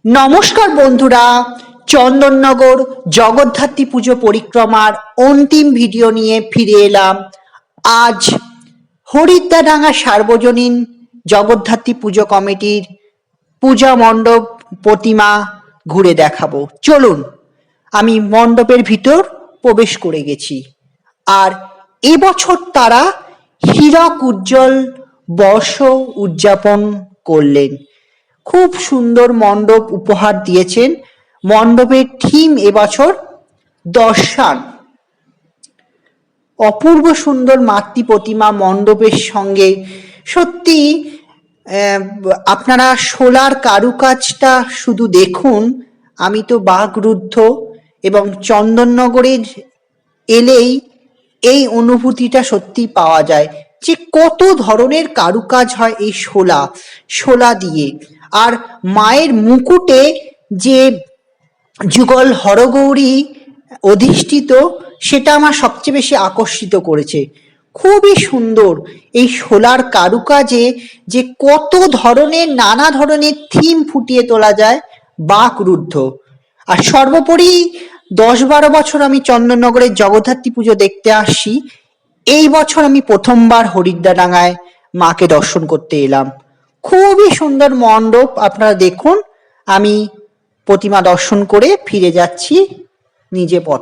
নমস্কার বন্ধুরা, চন্দননগর জগদ্ধাত্রী পুজো পরিক্রমার অন্তিম ভিডিও নিয়ে ফিরে এলাম। আজ হরিদ্দারডাঙ্গা সার্বজনীন জগদ্ধাত্রী পুজো কমিটির পূজা মণ্ডপ প্রতিমা ঘুরে দেখাবো। চলুন, আমি মণ্ডপের ভিতর প্রবেশ করে গেছি। আর এবছর তারা হীরক উজ্জ্বল বর্ষ উদযাপন করলেন। খুব সুন্দর মণ্ডপ উপহার দিয়েছেন। মণ্ডপের থিম এবছর দর্শন। অপূর্ব সুন্দর মাতৃ প্রতিমা মণ্ডপের সঙ্গে। সত্যি আপনারা শোলার কারুকাজটা শুধু দেখুন। আমি তো বাকরুদ্ধ, এবং চন্দননগরের এলেই এই অনুভূতিটা সত্যি পাওয়া যায় যে কত ধরনের কারুকাজ হয় এই শোলা দিয়ে। আর মায়ের মুকুটে যে যুগল হরগৌরী অধিষ্ঠিত, সেটা আমার সবচেয়ে বেশি আকর্ষিত করেছে। খুবই সুন্দর এই শোলার কারুকাজে যে কত ধরনের নানা ধরনের থিম ফুটিয়ে তোলা যায়, বাকরুদ্ধ। আর সর্বোপরি 10-12 বছর আমি চন্দননগরের জগদ্ধাত্রী পুজো দেখতে আসছি। এই বছর আমি প্রথমবার হরিদ্দারডাঙ্গায় মাকে দর্শন করতে এলাম। খুবই সুন্দর মণ্ডপ, আপনারা দেখুন। আমি প্রতিমা দর্শন করে ফিরে যাচ্ছি নিজে পথে।